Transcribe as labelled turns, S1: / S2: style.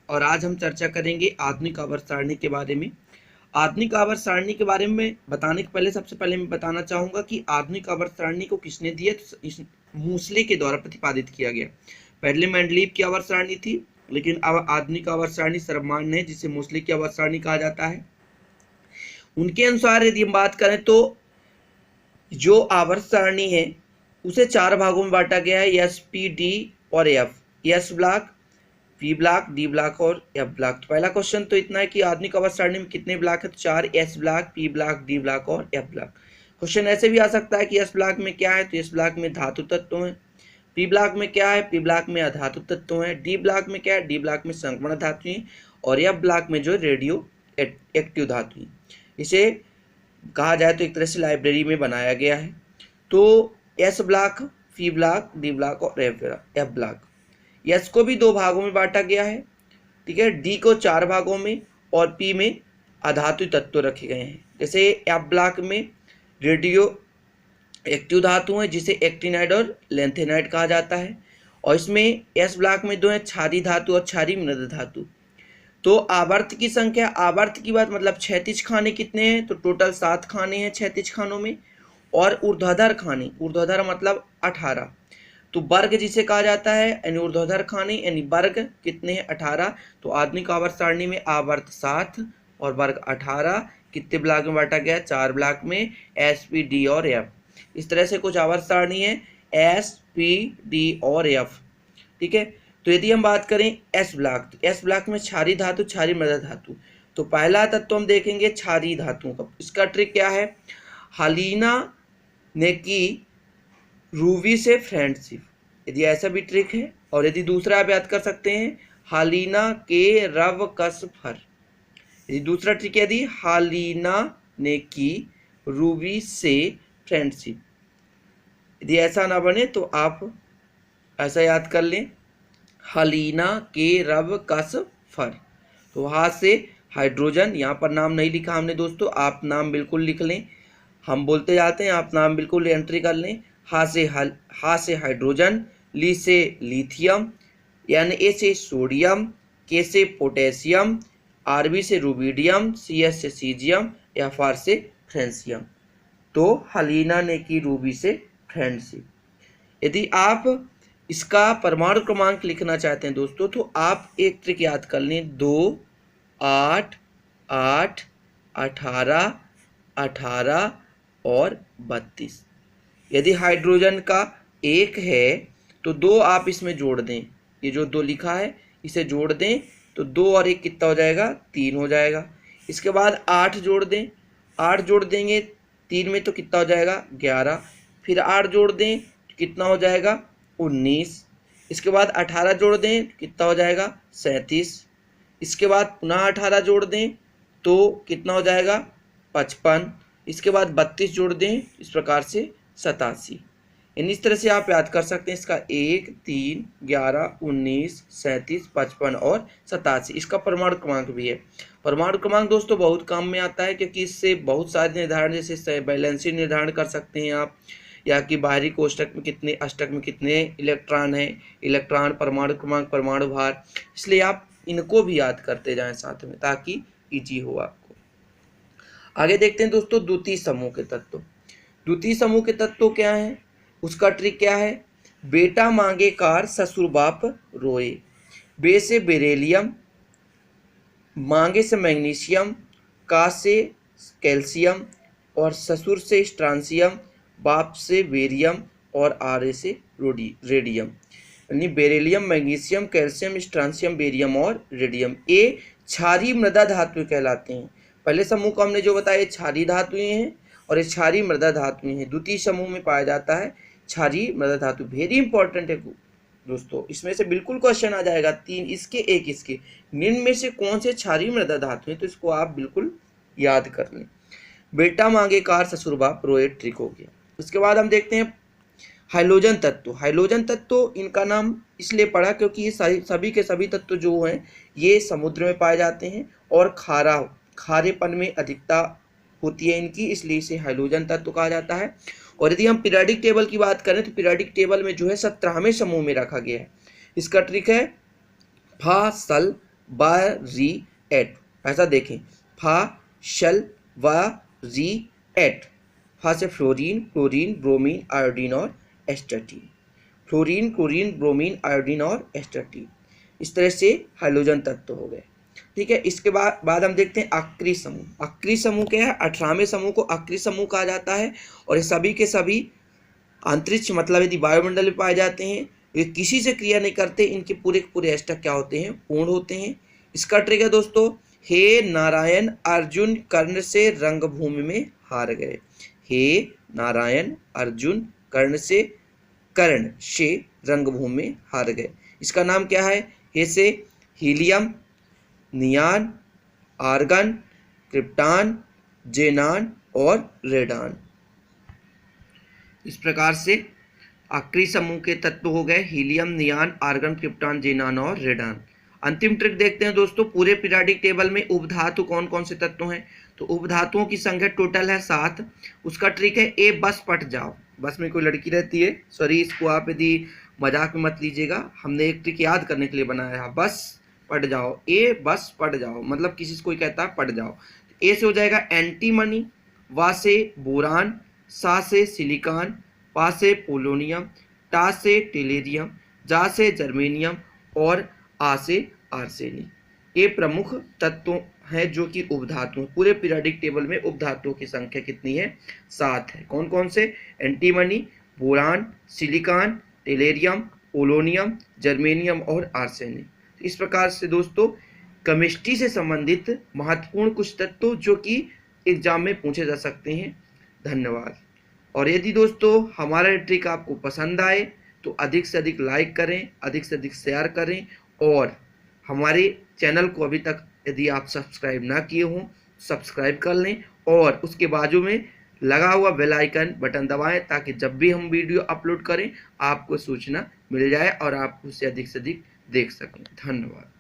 S1: और आज हम चर्चा करेंगे आधुनिक आवर्त सारणी के बारे में। आधुनिक आवर्त सारणी के बारे में बताने के पहले सबसे पहले मैं बताना चाहूंगा कि आधुनिक आवर्त सारणी को किसने दिया, तो इस मूसले के द्वारा प्रतिपादित किया गया। पहले मेंडलीव की आवर्त सारणी थी, लेकिन अब आधुनिक आवर्त सारणी सर्वमान्य है, जिसे मूसले की आवर्त सारणी कहा जाता है। उनके अनुसार यदि हम बात करें तो जो आवर्त सारणी है उसे 4 भागों में बांटा गया है, एस, पी, डी और F. S block, P block, D block और एफ ब्लॉक। तो पहला क्वेश्चन तो इतना है कि आधुनिक आवर्त सारणी में कितने ब्लॉक है, तो 4, S block, P block, D block और एफ ब्लॉक। क्वेश्चन ऐसे भी आ सकता है कि एस ब्लॉक में क्या है, तो एस ब्लॉक में धातु तत्व है। पी ब्लॉक में क्या है, पी ब्लॉक में अधातु तत्व है। डी ब्लॉक में क्या है, डी ब्लॉक में संक्रमण धातु है। और एफ ब्लॉक में जो रेडियो एक्टिव धातु है। इसे कहा जाए तो एक तरह से लाइब्रेरी में बनाया गया है। तो S block, P block, D block और एफ ब्लॉक। एस को भी 2 भागों में बांटा गया है, ठीक है। डी को 4 भागों में और पी में अधातु तत्व रखे गए हैं। जैसे एफ ब्लॉक में रेडियो एक्टिव धातु है, जिसे एक्टिनाइड और लेंथेनाइड कहा जाता है। और इसमें एस ब्लॉक में 2 है, क्षारीय धातु और क्षारीय मृद धातु। तो आवर्त की संख्या, आवर्त की बात मतलब क्षैतिज खाने कितने हैं, तो टोटल 7 खाने हैं क्षैतिज खानों में। और ऊर्ध्वाधर खाने, ऊर्ध्वाधर मतलब 18। तो वर्ग जिसे कहा जाता है यानी ऊर्ध्वाधर खाने यानी वर्ग कितने हैं, 18। तो आधुनिक आवर्त सारणी में आवर्त 7 और वर्ग 18 कितने ब्लॉक में बांटा गया, 4 ब्लॉक में, एस, पी, डी और एफ। इस तरह से कुछ आवर्त सारणी है, एस, पी, डी और एफ, ठीक है। तो यदि हम बात करें एस ब्लॉक, तो एस ब्लॉक में क्षारीय धातु, क्षारीय मृदा धातु। तो पहला तत्व हम देखेंगे क्षारीय धातुओं का। इसका ट्रिक क्या है, हालिना ने की रूबी से फ्रेंडशिप, यदि ऐसा भी ट्रिक है। और यदि दूसरा आप याद कर सकते हैं, हालिना के रव कस फर। यदि दूसरा ट्रिक, यदि हालिना ने की रूबी से फ्रेंडशिप, यदि ऐसा ना बने तो आप ऐसा याद कर लें, हालिना के रव कस फर। तो हाथ से हाइड्रोजन, यहाँ पर नाम नहीं लिखा हमने दोस्तों, आप नाम बिल्कुल लिख लें। हम बोलते जाते हैं, आप नाम बिल्कुल एंट्री कर लें। हा से हाइड्रोजन, ली से लिथियम, एन ए से सोडियम, के से पोटेशियम, आर बी से रूबीडियम, सी एस से सीजियम, एफ आर से फ्रेंसियम। तो हालिना ने की रूबी से फ्रेंडशिप। यदि आप इसका परमाणु क्रमांक लिखना चाहते हैं दोस्तों, तो आप एक ट्रिक याद कर लें, 2, 8, 8, 18, 18 और 32। यदि हाइड्रोजन का 1 है तो 2 आप इसमें जोड़ दें, ये जो 2 लिखा है इसे जोड़ दें, तो 2 और 1 कितना हो जाएगा, 3 हो जाएगा। इसके बाद 8 जोड़ दें, 8 जोड़ देंगे 3 में तो कितना हो जाएगा, 11। फिर 8 जोड़ दें तो कितना हो जाएगा, 19। इसके बाद 18 जोड़ दें कितना हो जाएगा, 37। इसके बाद पुनः 18 जोड़ दें तो कितना हो जाएगा, 55। इसके बाद 32 जोड़ दें, इस प्रकार से 87। यानी इस तरह से आप याद कर सकते हैं इसका 1, 3, 11, 19, 37, 55 और 87। इसका परमाणु क्रमांक भी है। परमाणु क्रमांक दोस्तों बहुत काम में आता है, क्योंकि इससे बहुत सारे निर्धारण, जैसे बैलेंसी निर्धारण कर सकते हैं आप, या कि बाहरी कोष्ठक में कितने, अष्टक में कितने इलेक्ट्रॉन है, इलेक्ट्रॉन, परमाणु क्रमांक, परमाणु भार। इसलिए आप इनको भी याद करते जाएं साथ में, ताकि इजी हो आपको। आगे देखते हैं दोस्तों द्वितीय समूह के तत्व। द्वितीय समूह के तत्व क्या हैं, उसका ट्रिक क्या है, बेटा मांगे कार ससुर बाप रोए। बे से बेरिलियम, मांगे से मैग्नीशियम, का से कैल्शियम और ससुर से स्ट्रांसियम, बाप से बेरियम और आरे से रेडियम। यानी beryllium, magnesium, calcium, strontium, barium और रेडियम, ये क्षारीय मृदा धातु कहलाते हैं। पहले समूह को हमने जो बताया क्षारीय धातुएं हैं और ये क्षारीय मृदा धातुएं हैं। द्वितीय समूह में पाया जाता है क्षारीय मृदा धातु। वेरी इंपॉर्टेंट है दोस्तों, इसमें से बिल्कुल क्वेश्चन आ जाएगा, 3 इसके 1 इसके, निम्न में से कौन से क्षारीय मृदा धातु है, तो इसको आप बिल्कुल याद कर लें। बेटा मांगे कार ससुर बाप रोए ट्रिक हो गया। उसके बाद हम देखते हैं हाइड्रोजन तत्व। हाइड्रोजन तत्व इनका नाम इसलिए पड़ा क्योंकि ये सभी के सभी तत्व जो हैं ये समुद्र में पाए जाते हैं और खारेपन में अधिकता होती है इनकी, इसलिए इसे हाइड्रोजन तत्व कहा जाता है। और यदि हम पीरियोडिक टेबल की बात करें तो पीरियोडिक टेबल में जो है 17वें समूह में रखा गया है। इसका ट्रिक है फा सल व री एट, ऐसा देखें, फा शल व री एट। फा से फ्लोरीन, क्लोरीन, ब्रोमीन, आयोडीन और astatine. Fluorine, chlorine, bromine, iodine और एस्टाटीन, इस तरह से हाइड्रोजन तत्व हो गए। ठीक है, इसके बाद हम देखते हैं अक्रिय समूह। अक्रिय समूह क्या है? 18वें समूह को अक्रिय समूह कहा जाता है और ये सभी के सभी अंतरिक्ष मतलब यदि वायुमंडल में पाए जाते हैं, ये किसी से क्रिया नहीं करते, इनके पूरे के पूरे एस्टक क्या होते हैं? पूर्ण होते हैं। इसका ट्रिक है दोस्तों, हे नारायण अर्जुन कर्ण से रंगभूमि में हार गए। हे नारायण अर्जुन कर्ण से रंगभूमि में हार गए। इसका नाम क्या है? हे से हीलियम, नियान, आर्गन, क्रिप्टान, जेनान और रेडान। इस प्रकार से अक्रिय समूह के तत्व हो गए हीलियम, नियान, आर्गन, क्रिप्टान, जेनान और रेडान। अंतिम ट्रिक देखते हैं दोस्तों, पूरे पीरियोडिक टेबल में उपधातु कौन कौन से तत्व हैं? तो उपधातुओं की संख्या टोटल है 7। उसका ट्रिक है ए बस पट जाओ। बस में कोई लड़की रहती है, सॉरी इसको आप यदि मजाक में मत लीजिएगा, हमने एक ट्रिक याद करने के लिए बनाया है। बस पट जाओ, ए बस पट जाओ, मतलब किसी से कोई कहता है पट जाओ। ए से हो जाएगा एंटीमनी, वा से बोरान, सा से सिलिकॉन, पा से पोलोनियम, टा से टेलेरियम, जा से जर्मेनियम और आ से आर्सेनिक। ये प्रमुख तत्व हैं जो कि उपधातु हैं। पूरे पीरियोडिक टेबल में उपधातुओं की संख्या कितनी है? 7 है। कौन कौन से? Antimony, boron, silicon, टेलेरियम, polonium, germanium और आर्सेनिक। इस प्रकार से दोस्तों केमिस्ट्री से संबंधित महत्वपूर्ण कुछ तत्व जो कि एग्जाम में पूछे जा सकते हैं। धन्यवाद। और यदि दोस्तों हमारा ट्रिक आपको पसंद आए तो अधिक से अधिक लाइक करें, अधिक से अधिक शेयर करें और हमारे चैनल को अभी तक यदि आप सब्सक्राइब ना किए हों सब्सक्राइब कर लें और उसके बाजू में लगा हुआ बेल आइकन बटन दबाएं ताकि जब भी हम वीडियो अपलोड करें आपको सूचना मिल जाए और आप उससे अधिक से अधिक देख सकें। धन्यवाद।